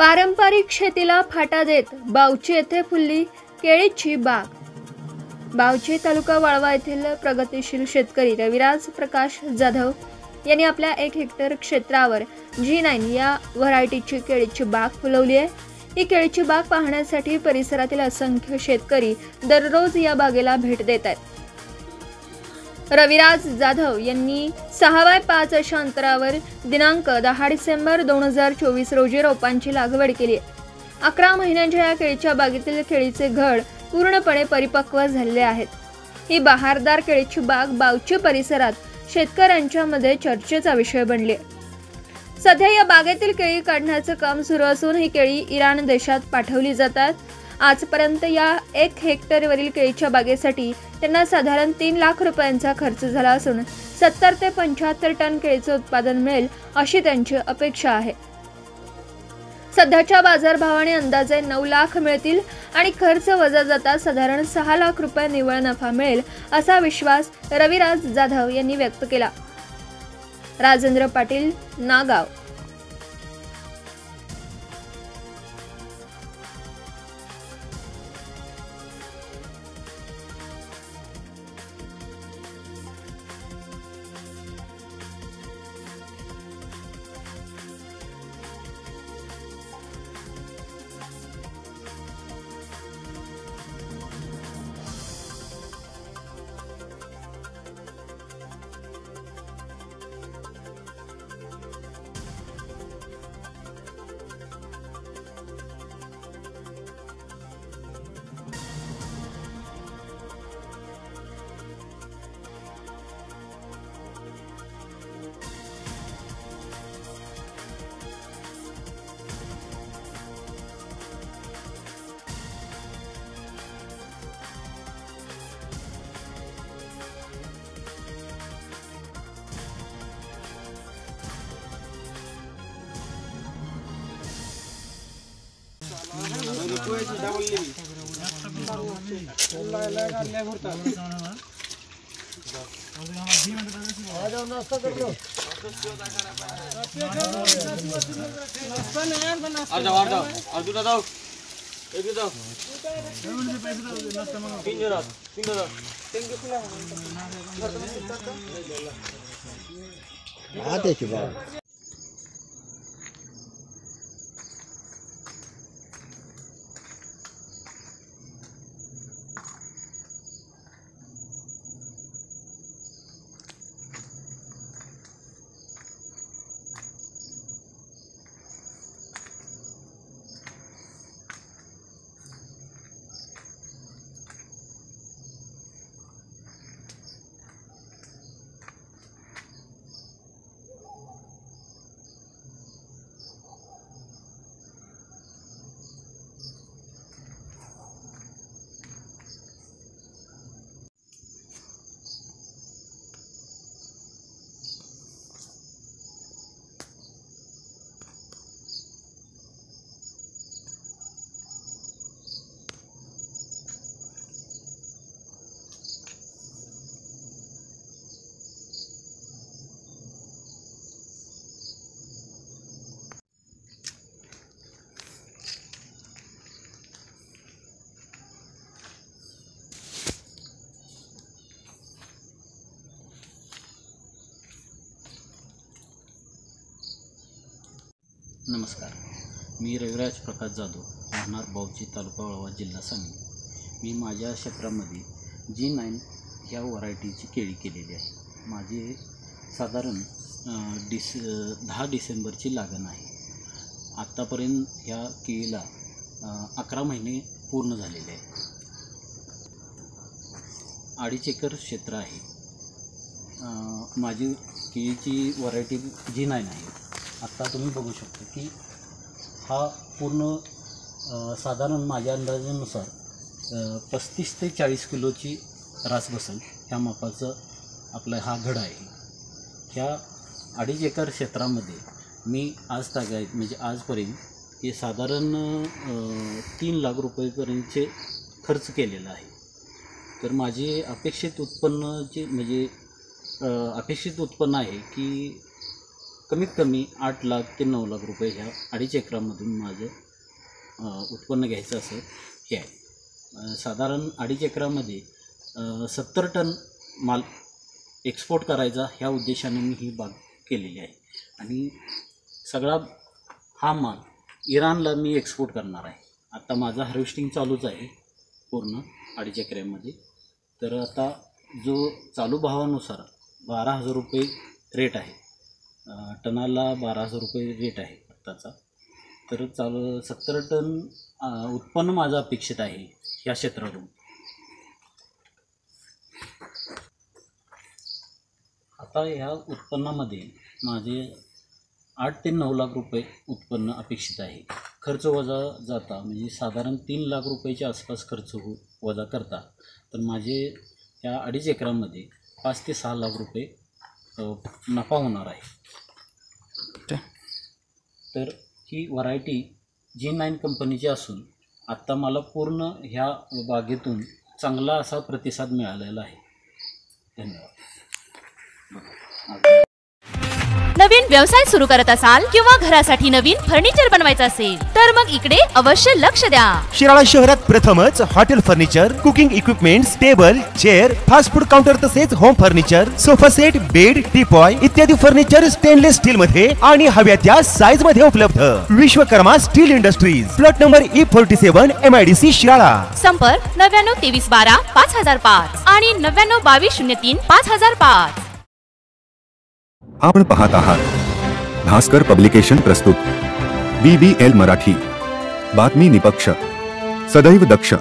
पारंपरिक शेतीला फाटा देत बावची येथे फुलली केळीची बाग। बावची तालुका वाळवा येथील प्रगतिशील शेतकरी रविराज प्रकाश जाधव यांनी आपल्या 1 हेक्टर क्षेत्रावर G9 या व्हरायटीची केळीची बाग फुलवली आहे। ही केळीची बाग पाहण्यासाठी परिसरातील असंख्य शेतकरी दररोज या बागेला भेट देत आहेत। रविराज जाधव यांनी 6x5 अशा अंतरावर दिनांक 10 डिसेंबर 2024 रोजी रोपांची लागवड केली आहे। 11 महिन्यांच्या या केळीच्या बागेतील केळीचे घड पूर्णपणे परिपक्व झालेले आहेत। ही बहारदार केळीची बाग बावची परिसरात शेतकऱ्यांच्या मध्ये चर्चेचा विषय बनली आहे। सध्या या बागेतील केळी काढण्याचे काम सुरू असून ही केळी इराण देशात पाठवली जातात। आजपर्यंत या 1 हेक्टरवरील केळीच्या बागेसाठी त्यांना साधारण 3 लाख रुपयांचा खर्च झाला असून 70 ते 75 टन केळीचे उत्पादन मिळेल अशी त्यांची अपेक्षा आहे। सध्याच्या बाजारभावाने अंदाजे 9 लाख मिळतील आणि खर्च वजा जाता साधारण 6 लाख रुपये निव्वळ नफा मिळेल असा विश्वास रविराज जाधव यांनी व्यक्त केला। राजेंद्र पाटील, नागाव। नमस्कार, मी रविराज प्रकाश जाधव, राहणार बावची, तालुका वाळवा, जिल्हा सांगली। मी माझ्या क्षेत्रामध्ये G9 ह्या व्हरायटीची केळी केलेली आहे। माझे साधारण 10 डिसेंबरची लागण आहे। आत्तापर्यंत ह्या केळीला 11 महिने पूर्ण झालेले आहेत। 2.5 एकर क्षेत्र आहे। माझी केळीची व्हरायटी G9 आहे। आत्ता तुम्ही बघू शकता की हा पूर्ण साधारण माझ्या अंदाजानुसार 35 ते 40 किलोची रास बसेल ह्या मापाचं आपला हा घड आहे। ह्या 2.5 एकर क्षेत्रामध्ये मी आज तागायत म्हणजे आजपर्यंत हे साधारण 3 लाख रुपयेपर्यंतचे खर्च केलेला आहे। तर माझे अपेक्षित उत्पन्न आहे की कमीत कमी 8 लाख ते 9 लाख रुपये ह्या 2.5 एकरामधून माझं उत्पन्न घ्यायचं असं हे आहे. साधारण 2.5 एकरामध्ये 70 टन माल एक्सपोर्ट करायचा ह्या उद्देशाने मी ही बाग केलेली आहे. आणि सगळा हा माल इराणला मी एक्सपोर्ट करणार आहे. आता माझं हार्वेस्टिंग चालूच आहे पूर्ण 2.5 एकरामध्ये. तर आता जो चालू भावानुसार 12,000 रुपये रेट आहे, टनाला 12,000 रुपये रेट आहे आत्ताचा. तर 70 टन उत्पन्न माझं अपेक्षित आहे ह्या क्षेत्रातून. आता ह्या उत्पन्नामध्ये माझे 8 ते 9 लाख रुपये उत्पन्न अपेक्षित आहे. खर्च वजा जाता म्हणजे साधारण 3 लाख रुपयाच्या आसपास खर्च वजा करता तर माझे ह्या 2.5 एकरामध्ये 5 ते 6 लाख रुपये नफा होणार आहे. तर ही व्हरायटी G9 कंपनीची असून आत्ता मला पूर्ण ह्या बागेतून चांगला असा प्रतिसाद मिळालेला आहे. धन्यवाद. नवीन व्यवसाय सुरू करत असाल किंवा घरासाठी नवीन फर्निचर बनवायचं असेल तर मग इकडे अवश्य लक्ष द्या. शिराळा शहरात प्रथमच hotel furniture, cooking equipments, table, chair, fast food counter तसेच home furniture, sofa set, bed, teapoy इत्यादी फर्निचर स्टेनलेस स्टील मध्ये आणि हव्या त्या साईज मध्ये उपलब्ध. Vishwakarma steel industries, plot number E47, MIDC Shirala. संपर्क 99 23 12 5005 आणि 99 22 03 5005. आपण पाहत आहात भास्कर पब्लिकेशन प्रस्तुत BBL मराठी. बातमी निपक्ष, सदैव दक्ष.